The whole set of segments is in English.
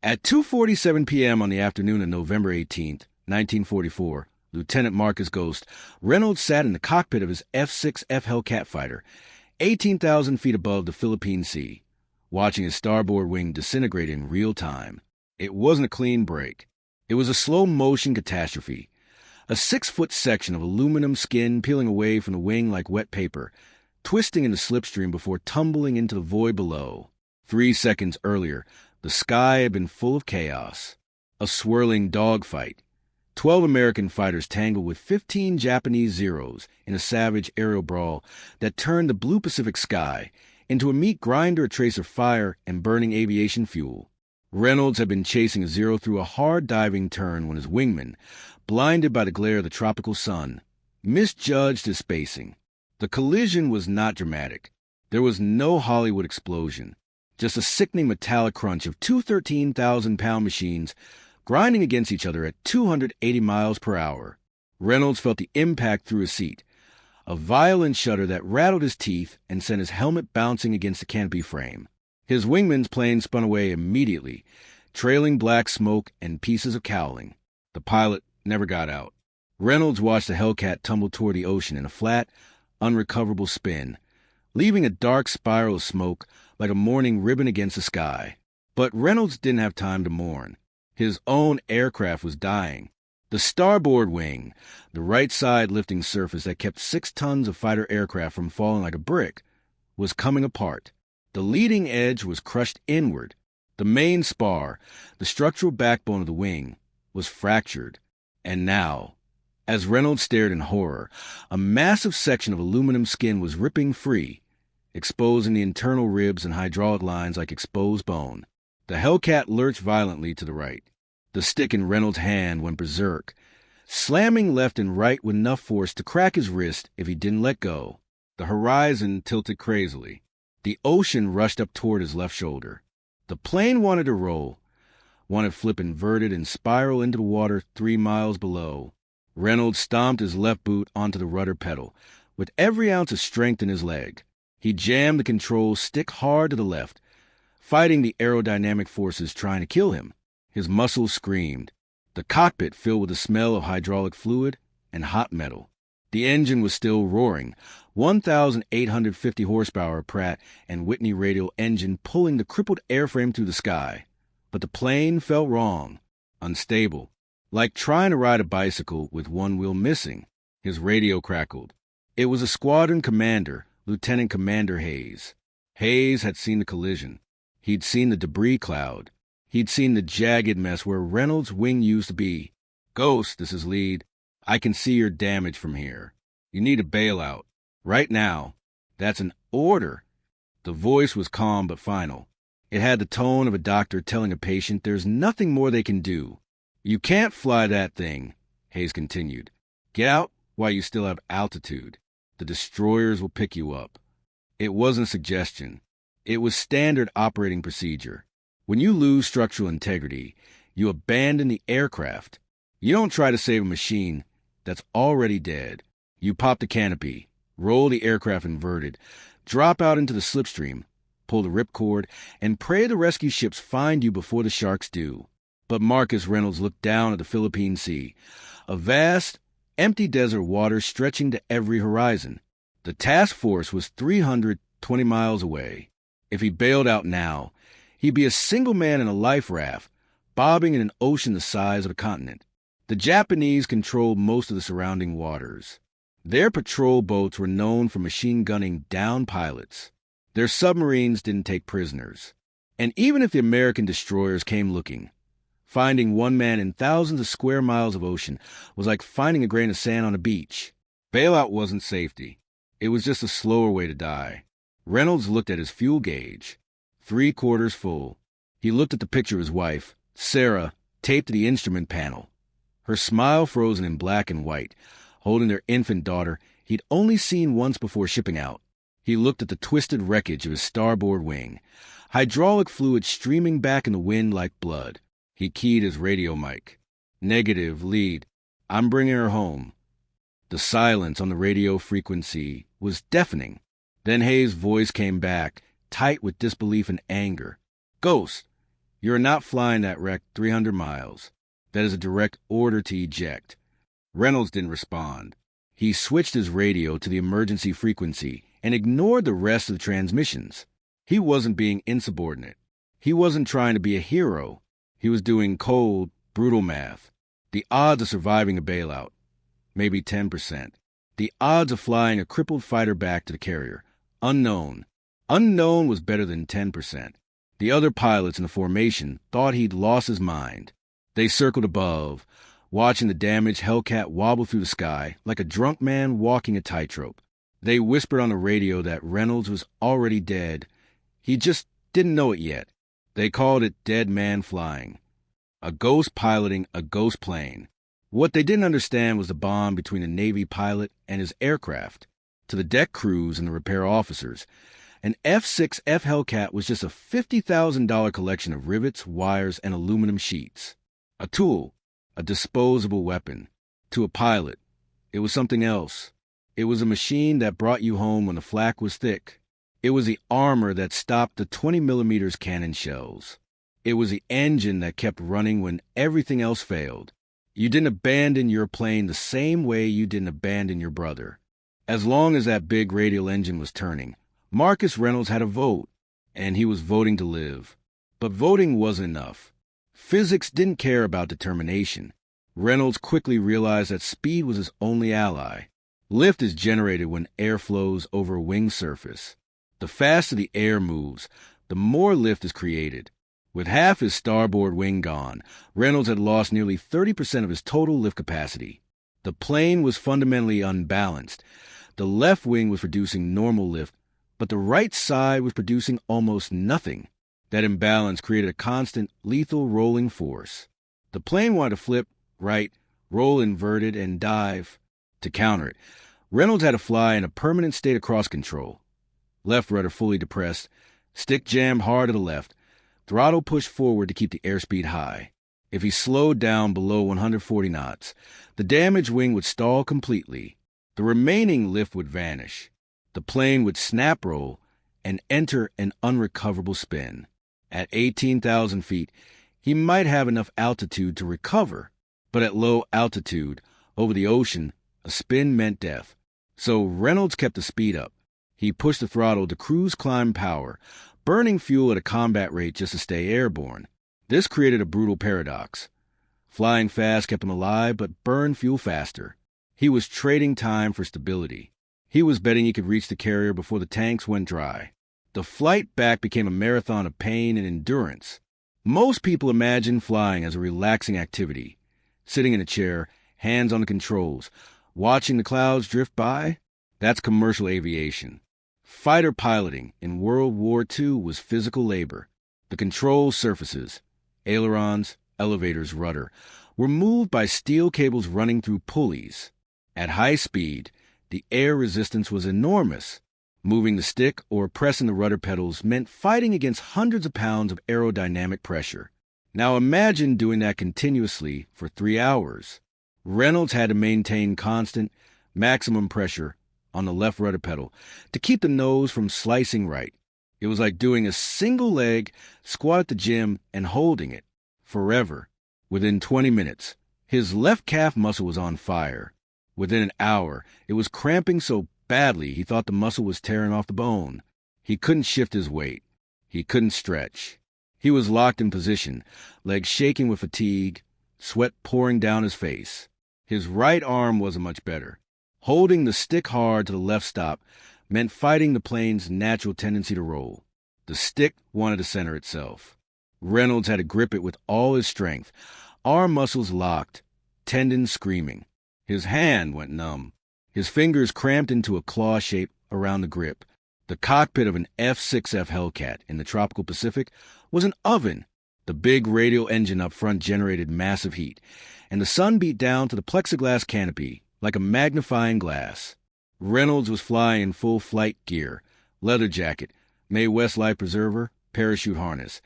At 2:47 p.m. on the afternoon of November 18th, 1944, Lieutenant Marcus Ghost Reynolds sat in the cockpit of his F6F Hellcat fighter, 18,000 feet above the Philippine Sea, watching his starboard wing disintegrate in real time. It wasn't a clean break. It was a slow-motion catastrophe. A 6-foot section of aluminum skin peeling away from the wing like wet paper, twisting in the slipstream before tumbling into the void below. 3 seconds earlier, the sky had been full of chaos. A swirling dogfight. 12 American fighters tangled with 15 Japanese Zeros in a savage aerial brawl that turned the blue Pacific sky into a meat grinder, a trace of fire and burning aviation fuel. Reynolds had been chasing a Zero through a hard diving turn when his wingman, blinded by the glare of the tropical sun, misjudged his spacing. The collision was not dramatic. There was no Hollywood explosion, just a sickening metallic crunch of two 13,000-pound machines grinding against each other at 280 miles per hour. Reynolds felt the impact through his seat, a violent shudder that rattled his teeth and sent his helmet bouncing against the canopy frame. His wingman's plane spun away immediately, trailing black smoke and pieces of cowling. The pilot never got out. Reynolds watched the Hellcat tumble toward the ocean in a flat, unrecoverable spin, leaving a dark spiral of smoke like a mourning ribbon against the sky. But Reynolds didn't have time to mourn. His own aircraft was dying. The starboard wing, the right side lifting surface that kept 6 tons of fighter aircraft from falling like a brick, was coming apart. The leading edge was crushed inward. The main spar, the structural backbone of the wing, was fractured. And now, as Reynolds stared in horror, a massive section of aluminum skin was ripping free, exposing the internal ribs and hydraulic lines like exposed bone. The Hellcat lurched violently to the right. The stick in Reynolds' hand went berserk, slamming left and right with enough force to crack his wrist if he didn't let go. The horizon tilted crazily. The ocean rushed up toward his left shoulder. The plane wanted to roll, wanted to flip inverted and spiral into the water 3 miles below. Reynolds stomped his left boot onto the rudder pedal, with every ounce of strength in his leg. He jammed the control stick hard to the left, fighting the aerodynamic forces trying to kill him. His muscles screamed. The cockpit filled with the smell of hydraulic fluid and hot metal. The engine was still roaring, 1,850 horsepower Pratt and Whitney radial engine pulling the crippled airframe through the sky. But the plane felt wrong, unstable, like trying to ride a bicycle with one wheel missing. His radio crackled. It was a squadron commander, Lieutenant Commander Hayes. Hayes had seen the collision. He'd seen the debris cloud. He'd seen the jagged mess where Reynolds' wing used to be. "Ghost, this is Lead. I can see your damage from here. You need a bailout. Right now." "That's an order." The voice was calm but final. It had the tone of a doctor telling a patient there's nothing more they can do. "You can't fly that thing," Hayes continued. "Get out while you still have altitude. The destroyers will pick you up." It wasn't a suggestion. It was standard operating procedure. When you lose structural integrity, you abandon the aircraft. You don't try to save a machine that's already dead. You pop the canopy, roll the aircraft inverted, drop out into the slipstream, pull the ripcord, and pray the rescue ships find you before the sharks do. But Marcus Reynolds looked down at the Philippine Sea, a vast, empty desert water stretching to every horizon. The task force was 320 miles away. If he bailed out now, he'd be a single man in a life raft, bobbing in an ocean the size of a continent. The Japanese controlled most of the surrounding waters. Their patrol boats were known for machine gunning down pilots. Their submarines didn't take prisoners. And even if the American destroyers came looking, finding one man in thousands of square miles of ocean was like finding a grain of sand on a beach. Bailout wasn't safety. It was just a slower way to die. Reynolds looked at his fuel gauge. 3/4 full. He looked at the picture of his wife, Sarah, taped to the instrument panel. Her smile frozen in black and white, holding their infant daughter he'd only seen once before shipping out. He looked at the twisted wreckage of his starboard wing, hydraulic fluid streaming back in the wind like blood. He keyed his radio mic. "Negative, Lead. I'm bringing her home." The silence on the radio frequency was deafening. Then Hayes' voice came back, tight with disbelief and anger. "Ghost, You're not flying that wreck 300 miles. That is a direct order to eject. Reynolds didn't respond. He switched his radio to the emergency frequency and ignored the rest of the transmissions. He wasn't being insubordinate. He wasn't trying to be a hero. He was doing cold, brutal math. The odds of surviving a bailout, maybe 10%. The odds of flying a crippled fighter back to the carrier, unknown. Unknown was better than 10%. The other pilots in the formation thought he'd lost his mind. They circled above, watching the damaged Hellcat wobble through the sky like a drunk man walking a tightrope. They whispered on the radio that Reynolds was already dead. He just didn't know it yet. They called it dead man flying. A ghost piloting a ghost plane. What they didn't understand was the bond between a Navy pilot and his aircraft. To the deck crews and the repair officers, an F6F Hellcat was just a $50,000 collection of rivets, wires, and aluminum sheets. A tool, a disposable weapon. To a pilot, it was something else. It was a machine that brought you home when the flak was thick. It was the armor that stopped the 20mm cannon shells. It was the engine that kept running when everything else failed. You didn't abandon your plane the same way you didn't abandon your brother. As long as that big radial engine was turning, Marcus Reynolds had a vote, and he was voting to live. But voting wasn't enough. Physics didn't care about determination. Reynolds quickly realized that speed was his only ally. Lift is generated when air flows over a wing surface. The faster the air moves, the more lift is created. With half his starboard wing gone, Reynolds had lost nearly 30% of his total lift capacity. The plane was fundamentally unbalanced. The left wing was producing normal lift, but the right side was producing almost nothing. That imbalance created a constant, lethal rolling force. The plane wanted to flip, right, roll inverted, and dive. To counter it, Reynolds had to fly in a permanent state of cross-control. Left rudder fully depressed, stick jammed hard to the left, throttle pushed forward to keep the airspeed high. If he slowed down below 140 knots, the damaged wing would stall completely. The remaining lift would vanish. The plane would snap roll and enter an unrecoverable spin. At 18,000 feet, he might have enough altitude to recover, but at low altitude, over the ocean, a spin meant death. So Reynolds kept the speed up. He pushed the throttle to cruise climb power, burning fuel at a combat rate just to stay airborne. This created a brutal paradox. Flying fast kept him alive, but burned fuel faster. He was trading time for stability. He was betting he could reach the carrier before the tanks went dry. The flight back became a marathon of pain and endurance. Most people imagine flying as a relaxing activity. Sitting in a chair, hands on the controls, watching the clouds drift by, that's commercial aviation. Fighter piloting in World War II was physical labor. The control surfaces, ailerons, elevators, rudder, were moved by steel cables running through pulleys. At high speed, the air resistance was enormous. Moving the stick or pressing the rudder pedals meant fighting against hundreds of pounds of aerodynamic pressure. Now imagine doing that continuously for 3 hours. Reynolds had to maintain constant, maximum pressure on the left rudder pedal to keep the nose from slicing right. It was like doing a single leg squat at the gym and holding it forever. Within 20 minutes, his left calf muscle was on fire. Within an hour, it was cramping so badly he thought the muscle was tearing off the bone. He couldn't shift his weight. He couldn't stretch. He was locked in position, legs shaking with fatigue, sweat pouring down his face. His right arm wasn't much better. Holding the stick hard to the left stop meant fighting the plane's natural tendency to roll. The stick wanted to center itself. Reynolds had to grip it with all his strength, arm muscles locked, tendons screaming. His hand went numb. His fingers cramped into a claw shape around the grip. The cockpit of an F6F Hellcat in the tropical Pacific was an oven. The big radial engine up front generated massive heat, and the sun beat down to the plexiglass canopy like a magnifying glass. Reynolds was flying in full flight gear, leather jacket, Mae West life preserver, parachute harness,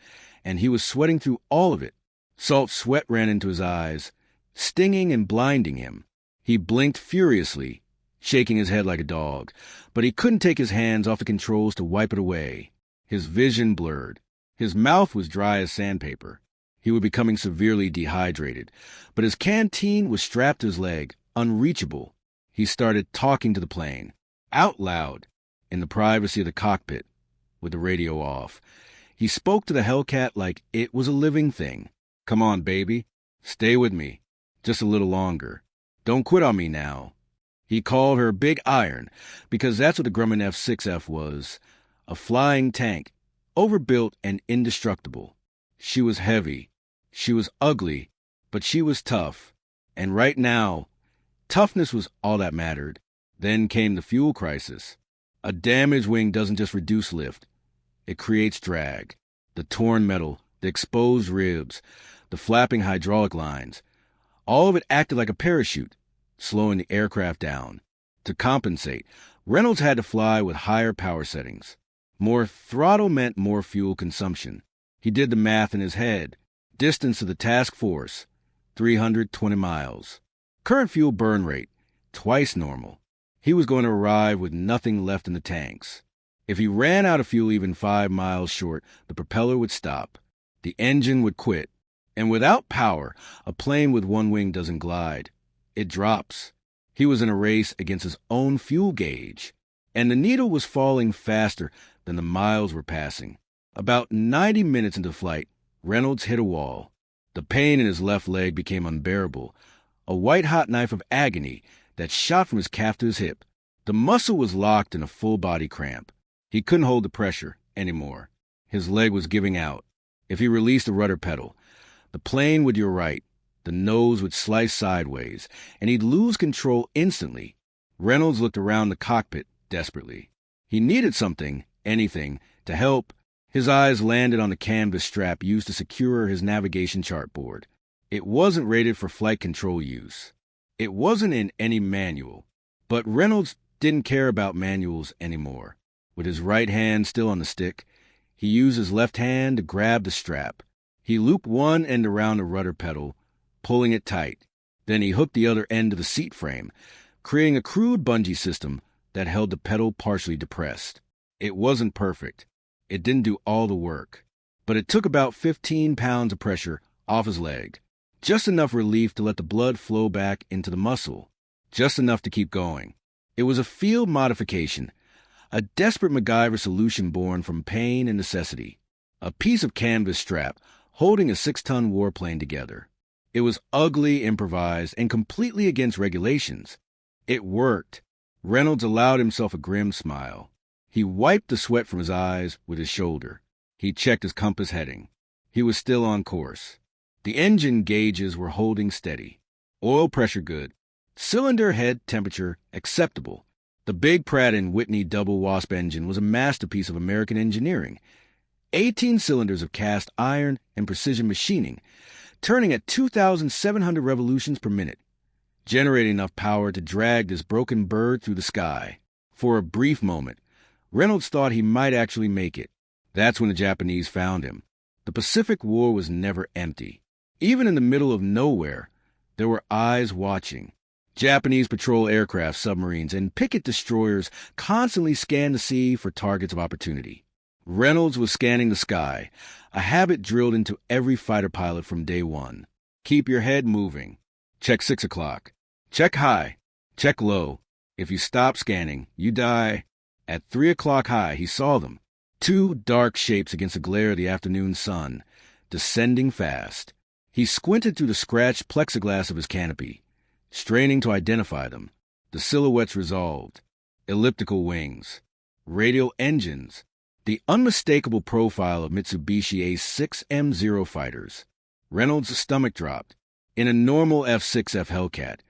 and he was sweating through all of it. Salt sweat ran into his eyes, stinging and blinding him. He blinked furiously, shaking his head like a dog, but he couldn't take his hands off the controls to wipe it away. His vision blurred. His mouth was dry as sandpaper. He was becoming severely dehydrated, but his canteen was strapped to his leg, unreachable. He started talking to the plane, out loud, in the privacy of the cockpit, with the radio off. He spoke to the Hellcat like it was a living thing. "Come on, baby. Stay with me. Just a little longer. Don't quit on me now." He called her Big Iron because that's what the Grumman F6F was, a flying tank, overbuilt and indestructible. She was heavy. She was ugly, but she was tough. And right now, toughness was all that mattered. Then came the fuel crisis. A damaged wing doesn't just reduce lift. It creates drag. The torn metal, the exposed ribs, the flapping hydraulic lines. All of it acted like a parachute, slowing the aircraft down. To compensate, Reynolds had to fly with higher power settings. More throttle meant more fuel consumption. He did the math in his head. Distance to the task force, 320 miles. Current fuel burn rate, twice normal. He was going to arrive with nothing left in the tanks. If he ran out of fuel even 5 miles short, the propeller would stop. The engine would quit. And without power, a plane with one wing doesn't glide. It drops. He was in a race against his own fuel gauge. And the needle was falling faster than the miles were passing. About 90 minutes into flight, Reynolds hit a wall. The pain in his left leg became unbearable. A white-hot knife of agony that shot from his calf to his hip. The muscle was locked in a full-body cramp. He couldn't hold the pressure anymore. His leg was giving out. If he released the rudder pedal, the plane would yaw right, the nose would slice sideways, and he'd lose control instantly. Reynolds looked around the cockpit desperately. He needed something, anything, to help. His eyes landed on the canvas strap used to secure his navigation chart board. It wasn't rated for flight control use. It wasn't in any manual. But Reynolds didn't care about manuals anymore. With his right hand still on the stick, he used his left hand to grab the strap. He looped one end around the rudder pedal, pulling it tight. Then he hooked the other end to the seat frame, creating a crude bungee system that held the pedal partially depressed. It wasn't perfect. It didn't do all the work. But it took about 15 pounds of pressure off his leg. Just enough relief to let the blood flow back into the muscle. Just enough to keep going. It was a field modification, a desperate MacGyver solution born from pain and necessity. A piece of canvas strap holding a 6-ton warplane together. It was ugly, improvised, and completely against regulations. It worked. Reynolds allowed himself a grim smile. He wiped the sweat from his eyes with his shoulder. He checked his compass heading. He was still on course. The engine gauges were holding steady. Oil pressure good. Cylinder head temperature acceptable. The big Pratt & Whitney double wasp engine was a masterpiece of American engineering. 18 cylinders of cast iron and precision machining, turning at 2,700 revolutions per minute, generating enough power to drag this broken bird through the sky. For a brief moment, Reynolds thought he might actually make it. That's when the Japanese found him. The Pacific War was never empty. Even in the middle of nowhere, there were eyes watching. Japanese patrol aircraft, submarines, and picket destroyers constantly scanned the sea for targets of opportunity. Reynolds was scanning the sky, a habit drilled into every fighter pilot from day one. Keep your head moving. Check 6 o'clock. Check high. Check low. If you stop scanning, you die. At 3 o'clock high, he saw them. 2 dark shapes against the glare of the afternoon sun, descending fast. He squinted through the scratched plexiglass of his canopy, straining to identify them. The silhouettes resolved. Elliptical wings. Radial engines. The unmistakable profile of Mitsubishi A6M0 fighters. Reynolds' stomach dropped. In a normal F6F Hellcat,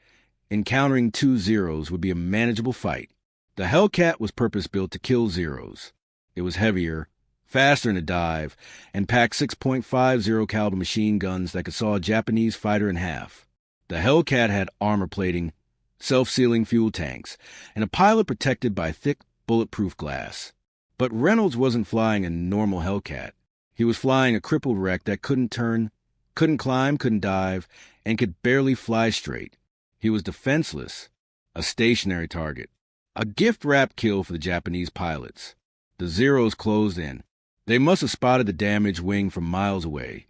encountering 2 Zeros would be a manageable fight. The Hellcat was purpose-built to kill Zeros. It was heavier, faster in a dive, and packed 6.50 caliber machine guns that could saw a Japanese fighter in half. The Hellcat had armor plating, self-sealing fuel tanks, and a pilot protected by thick, bulletproof glass. But Reynolds wasn't flying a normal Hellcat. He was flying a crippled wreck that couldn't turn, couldn't climb, couldn't dive, and could barely fly straight. He was defenseless, a stationary target, a gift-wrapped kill for the Japanese pilots. The Zeros closed in. They must have spotted the damaged wing from miles away.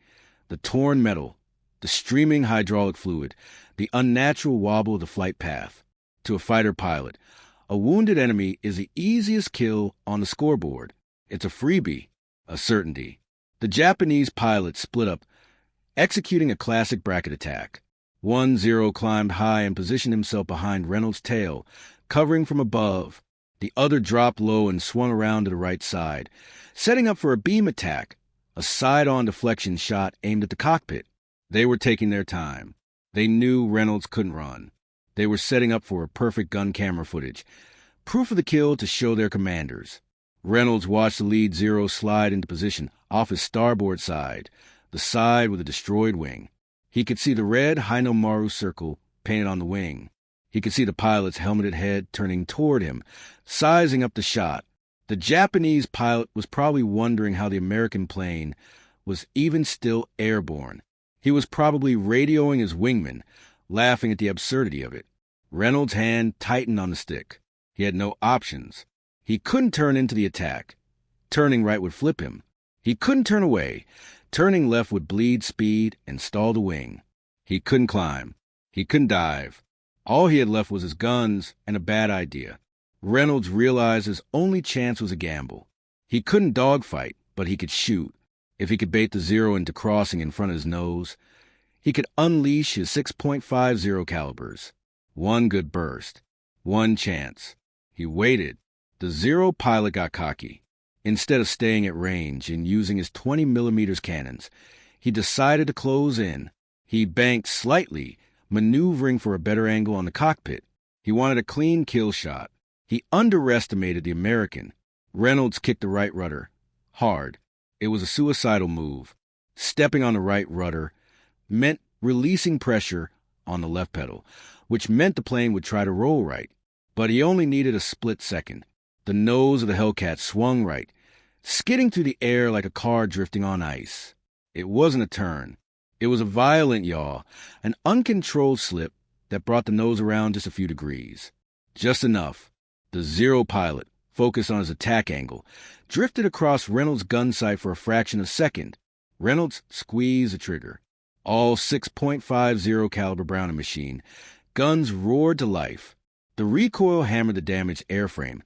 The torn metal, the streaming hydraulic fluid, the unnatural wobble of the flight path. To a fighter pilot, a wounded enemy is the easiest kill on the scoreboard. It's a freebie, a certainty. The Japanese pilot split up, executing a classic bracket attack. 1-0 climbed high and positioned himself behind Reynolds' tail, covering from above. The other dropped low and swung around to the right side, setting up for a beam attack, a side-on deflection shot aimed at the cockpit. They were taking their time. They knew Reynolds couldn't run. They were setting up for a perfect gun camera footage, proof of the kill to show their commanders. Reynolds watched the lead Zero slide into position off his starboard side, the side with a destroyed wing. He could see the red Hinomaru circle painted on the wing. He could see the pilot's helmeted head turning toward him, sizing up the shot. The Japanese pilot was probably wondering how the American plane was even still airborne. He was probably radioing his wingman, laughing at the absurdity of it. Reynolds' hand tightened on the stick. He had no options. He couldn't turn into the attack. Turning right would flip him. He couldn't turn away. Turning left would bleed speed and stall the wing. He couldn't climb. He couldn't dive. All he had left was his guns and a bad idea. Reynolds realized his only chance was a gamble. He couldn't dogfight, but he could shoot. If he could bait the Zero into crossing in front of his nose, he could unleash his 6.50 calibers. One good burst. One chance. He waited. The Zero pilot got cocky. Instead of staying at range and using his 20mm cannons, he decided to close in. He banked slightly, maneuvering for a better angle on the cockpit. He wanted a clean kill shot. He underestimated the American. Reynolds kicked the right rudder. Hard. It was a suicidal move. Stepping on the right rudder meant releasing pressure on the left pedal, which meant the plane would try to roll right. But he only needed a split second. The nose of the Hellcat swung right, skidding through the air like a car drifting on ice. It wasn't a turn. It was a violent yaw, an uncontrolled slip that brought the nose around just a few degrees. Just enough. The Zero pilot, focused on his attack angle, drifted across Reynolds' gun sight for a fraction of a second. Reynolds squeezed the trigger. All 6.50 caliber Browning machine. Guns roared to life. The recoil hammered the damaged airframe,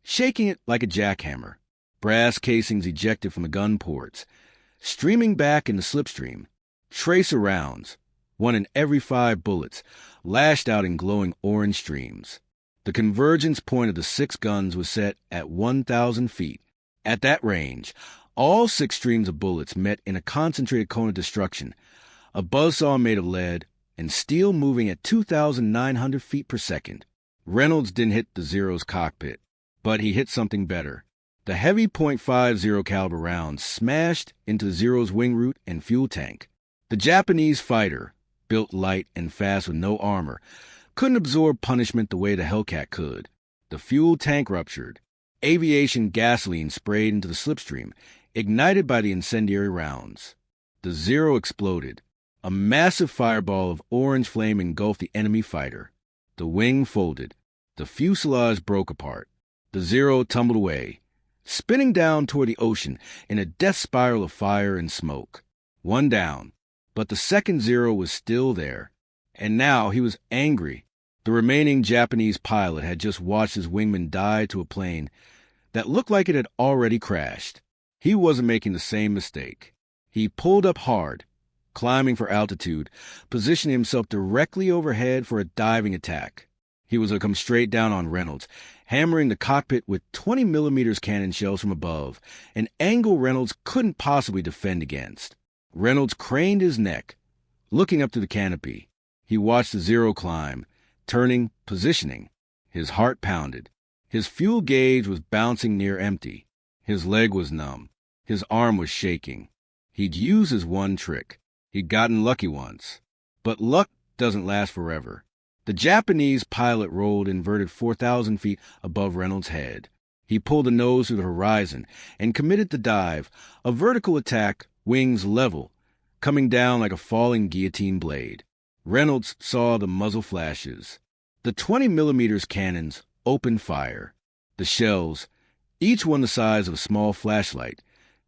shaking it like a jackhammer. Brass casings ejected from the gun ports, streaming back in the slipstream. Tracer rounds, one in every 5 bullets, lashed out in glowing orange streams. The convergence point of the 6 guns was set at 1,000 feet. At that range, all 6 streams of bullets met in a concentrated cone of destruction, a buzzsaw made of lead, and steel moving at 2,900 feet per second. Reynolds didn't hit the Zero's cockpit, but he hit something better. The heavy .50 caliber rounds smashed into the Zero's wing root and fuel tank. The Japanese fighter, built light and fast with no armor, couldn't absorb punishment the way the Hellcat could. The fuel tank ruptured. Aviation gasoline sprayed into the slipstream, ignited by the incendiary rounds. The Zero exploded. A massive fireball of orange flame engulfed the enemy fighter. The wing folded. The fuselage broke apart. The Zero tumbled away, spinning down toward the ocean in a death spiral of fire and smoke. One down. But the second Zero was still there, and now he was angry. The remaining Japanese pilot had just watched his wingman die to a plane that looked like it had already crashed. He wasn't making the same mistake. He pulled up hard, climbing for altitude, positioning himself directly overhead for a diving attack. He was to come straight down on Reynolds, hammering the cockpit with 20mm cannon shells from above, an angle Reynolds couldn't possibly defend against. Reynolds craned his neck, looking up to the canopy. He watched the Zero climb, turning, positioning. His heart pounded. His fuel gauge was bouncing near empty. His leg was numb. His arm was shaking. He'd used his one trick. He'd gotten lucky once. But luck doesn't last forever. The Japanese pilot rolled inverted 4,000 feet above Reynolds' head. He pulled the nose to the horizon and committed the dive, a vertical attack, wings level, coming down like a falling guillotine blade. Reynolds saw the muzzle flashes. The 20mm cannons opened fire. The shells, each one the size of a small flashlight,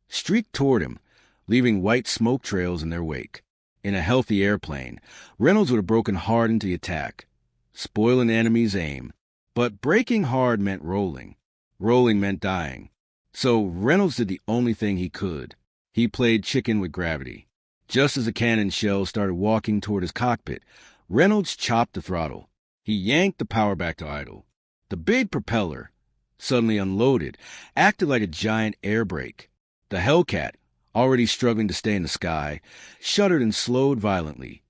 streaked toward him, leaving white smoke trails in their wake. In a healthy airplane, Reynolds would have broken hard into the attack, spoiling the enemy's aim. But braking hard meant rolling. Rolling meant dying. So Reynolds did the only thing he could. He played chicken with gravity. Just as the cannon shell started walking toward his cockpit, Reynolds chopped the throttle. He yanked the power back to idle. The big propeller, suddenly unloaded, acted like a giant air brake. The Hellcat, already struggling to stay in the sky, shuddered and slowed violently,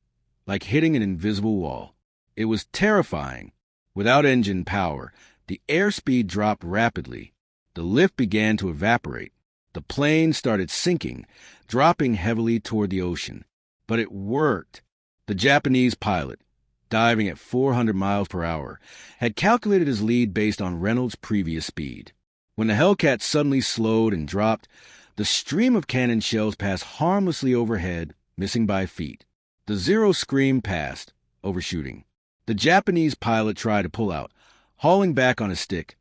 like hitting an invisible wall. It was terrifying. Without engine power, the airspeed dropped rapidly. The lift began to evaporate. The plane started sinking, dropping heavily toward the ocean. But it worked. The Japanese pilot, diving at 400 miles per hour, had calculated his lead based on Reynolds' previous speed. When the Hellcat suddenly slowed and dropped, the stream of cannon shells passed harmlessly overhead, missing by feet. The Zero screamed past, overshooting. The Japanese pilot tried to pull out, hauling back on his stick,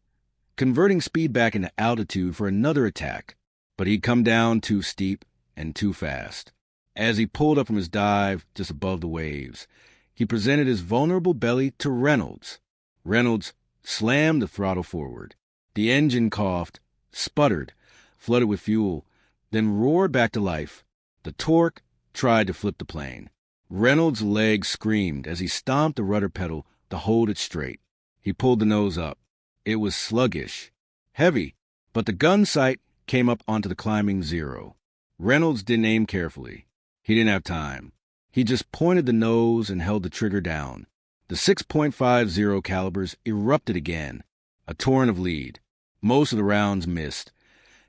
converting speed back into altitude for another attack. But he'd come down too steep and too fast. As he pulled up from his dive just above the waves, he presented his vulnerable belly to Reynolds. Reynolds slammed the throttle forward. The engine coughed, sputtered, flooded with fuel, then roared back to life. The torque tried to flip the plane. Reynolds' legs screamed as he stomped the rudder pedal to hold it straight. He pulled the nose up. It was sluggish, heavy, but the gun sight came up onto the climbing Zero. Reynolds didn't aim carefully. He didn't have time. He just pointed the nose and held the trigger down. The 6.50 calibers erupted again, a torrent of lead. Most of the rounds missed,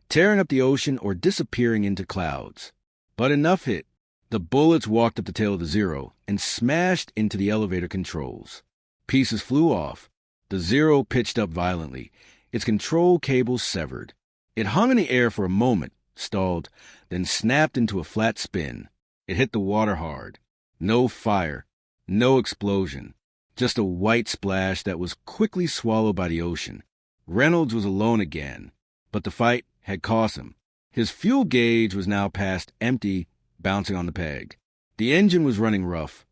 tearing up the ocean or disappearing into clouds. But enough hit. The bullets walked up the tail of the Zero and smashed into the elevator controls. Pieces flew off. The Zero pitched up violently, its control cables severed. It hung in the air for a moment, stalled, then snapped into a flat spin. It hit the water hard. No fire, no explosion, just a white splash that was quickly swallowed by the ocean. Reynolds was alone again, but the fight had cost him. His fuel gauge was now past empty, bouncing on the peg. The engine was running rough,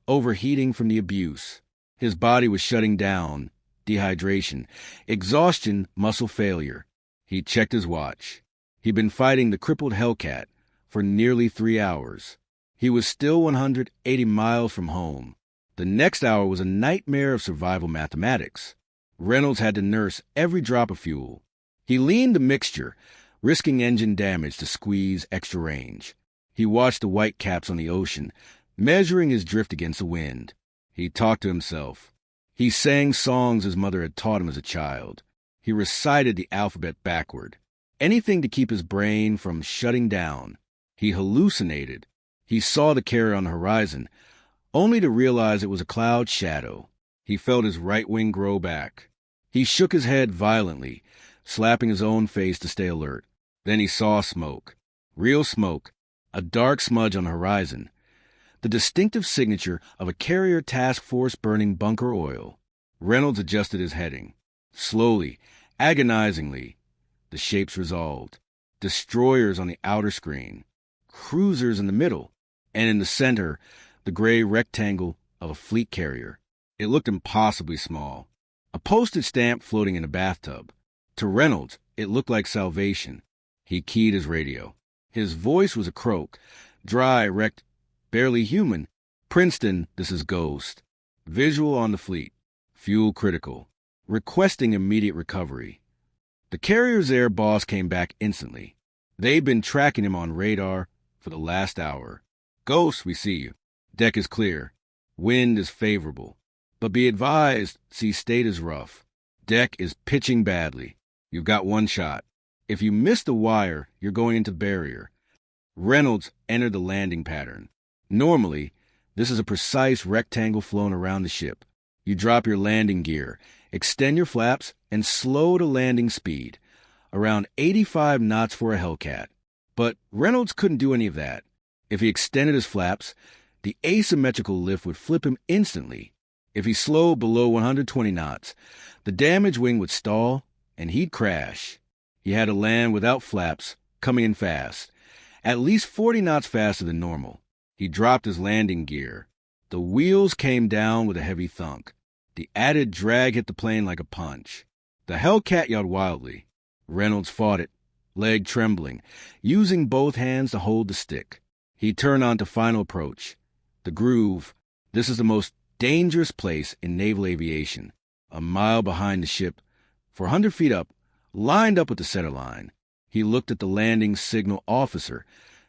overheating from the abuse. His body was shutting down, dehydration, exhaustion, muscle failure. He checked his watch. He'd been fighting the crippled Hellcat for nearly 3 hours. He was still 180 miles from home. The next hour was a nightmare of survival mathematics. Reynolds had to nurse every drop of fuel. He leaned the mixture, risking engine damage to squeeze extra range. He watched the white caps on the ocean, measuring his drift against the wind. He talked to himself. He sang songs his mother had taught him as a child. He recited the alphabet backward. Anything to keep his brain from shutting down. He hallucinated. He saw the carrier on the horizon, only to realize it was a cloud shadow. He felt his right wing grow back. He shook his head violently, slapping his own face to stay alert. Then he saw smoke. Real smoke. A dark smudge on the horizon. The distinctive signature of a carrier task force burning bunker oil. Reynolds adjusted his heading. Slowly, agonizingly, the shapes resolved. Destroyers on the outer screen. Cruisers in the middle. And in the center, the gray rectangle of a fleet carrier. It looked impossibly small. A postage stamp floating in a bathtub. To Reynolds, it looked like salvation. He keyed his radio. His voice was a croak. Dry, wrecked, barely human. Princeton, this is Ghost. Visual on the fleet. Fuel critical. Requesting immediate recovery. The carrier's air boss came back instantly. They'd been tracking him on radar for the last hour. Ghost, we see you. Deck is clear. Wind is favorable. But be advised, sea state is rough. Deck is pitching badly. You've got one shot. If you miss the wire, you're going into the barrier. Reynolds entered the landing pattern. Normally, this is a precise rectangle flown around the ship. You drop your landing gear, extend your flaps, and slow to landing speed, around 85 knots for a Hellcat. But Reynolds couldn't do any of that. If he extended his flaps, the asymmetrical lift would flip him instantly. If he slowed below 120 knots, the damaged wing would stall, and he'd crash. He had to land without flaps, coming in fast, at least 40 knots faster than normal. He dropped his landing gear. The wheels came down with a heavy thunk. The added drag hit the plane like a punch. The Hellcat yelled wildly. Reynolds fought it, leg trembling, using both hands to hold the stick. He turned on to final approach. The groove. This is the most dangerous place in naval aviation. A mile behind the ship, 400 feet up, lined up with the center line. He looked at the landing signal officer,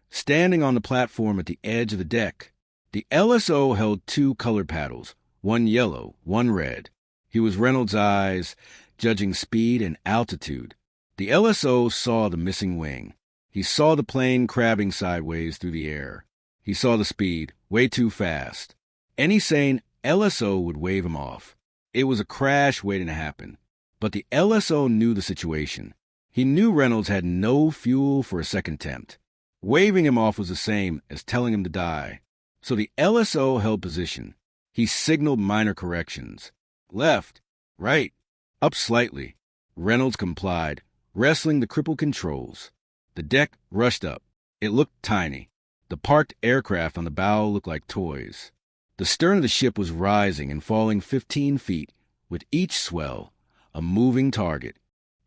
standing on the platform at the edge of the deck. The LSO held 2 colored paddles, one yellow, one red. He was Reynolds' eyes, judging speed and altitude. The LSO saw the missing wing. He saw the plane crabbing sideways through the air. He saw the speed, way too fast. Any sane LSO would wave him off. It was a crash waiting to happen. But the LSO knew the situation. He knew Reynolds had no fuel for a second attempt. Waving him off was the same as telling him to die. So the LSO held position. He signaled minor corrections. Left, right, up slightly. Reynolds complied, wrestling the crippled controls. The deck rushed up. It looked tiny. The parked aircraft on the bow looked like toys. The stern of the ship was rising and falling 15 feet, with each swell, a moving target.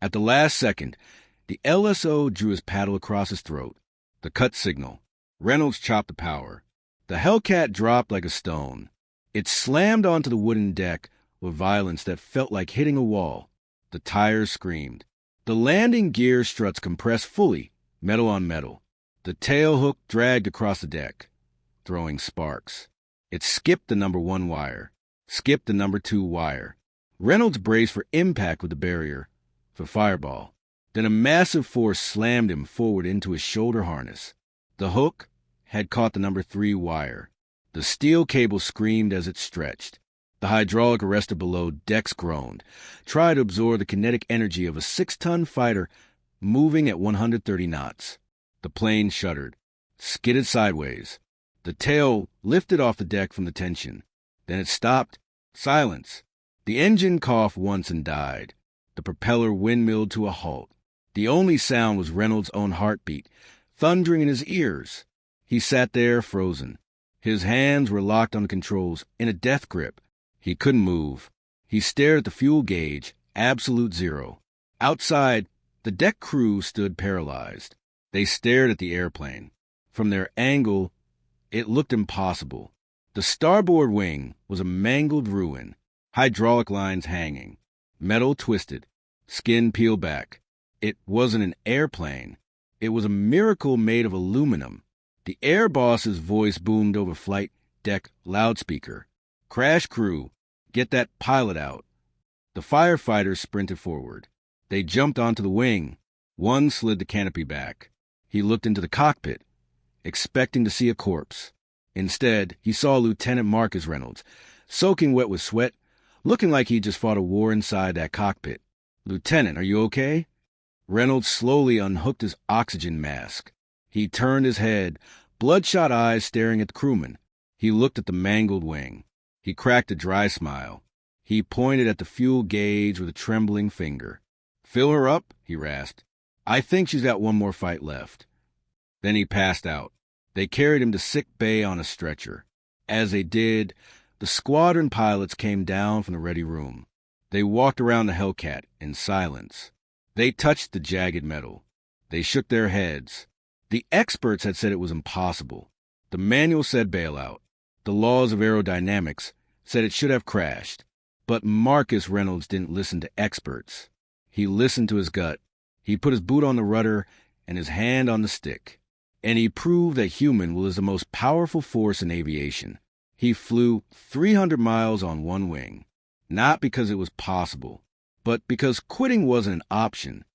At the last second, the LSO drew his paddle across his throat. The cut signal. Reynolds chopped the power. The Hellcat dropped like a stone. It slammed onto the wooden deck with violence that felt like hitting a wall. The tires screamed. The landing gear struts compressed fully, metal on metal. The tail hook dragged across the deck, throwing sparks. It skipped the number 1 wire, skipped the number 2 wire. Reynolds braced for impact with the barrier, for fireball. Then a massive force slammed him forward into his shoulder harness. The hook had caught the number 3 wire. The steel cable screamed as it stretched. The hydraulic arrestor below decks groaned, tried to absorb the kinetic energy of a 6-ton fighter moving at 130 knots. The plane shuddered, skidded sideways. The tail lifted off the deck from the tension. Then it stopped. Silence. The engine coughed once and died. The propeller windmilled to a halt. The only sound was Reynolds' own heartbeat, thundering in his ears. He sat there, frozen. His hands were locked on the controls, in a death grip. He couldn't move. He stared at the fuel gauge, absolute zero. Outside, the deck crew stood paralyzed. They stared at the airplane. From their angle, it looked impossible. The starboard wing was a mangled ruin, hydraulic lines hanging, metal twisted, skin peeled back. It wasn't an airplane. It was a miracle made of aluminum. The air boss's voice boomed over flight deck loudspeaker. Crash crew, get that pilot out. The firefighters sprinted forward. They jumped onto the wing. One slid the canopy back. He looked into the cockpit, expecting to see a corpse. Instead, he saw Lieutenant Marcus Reynolds, soaking wet with sweat, looking like he just fought a war inside that cockpit. "Lieutenant, are you okay?" Reynolds slowly unhooked his oxygen mask. He turned his head, bloodshot eyes staring at the crewman. He looked at the mangled wing. He cracked a dry smile. He pointed at the fuel gauge with a trembling finger. "Fill her up," he rasped. "I think she's got one more fight left." Then he passed out. They carried him to sick bay on a stretcher. As they did, the squadron pilots came down from the ready room. They walked around the Hellcat in silence. They touched the jagged metal. They shook their heads. The experts had said it was impossible. The manual said bailout. The laws of aerodynamics said it should have crashed. But Marcus Reynolds didn't listen to experts. He listened to his gut. He put his boot on the rudder and his hand on the stick. And he proved that human will is the most powerful force in aviation. He flew 300 miles on one wing. Not because it was possible, but because quitting wasn't an option.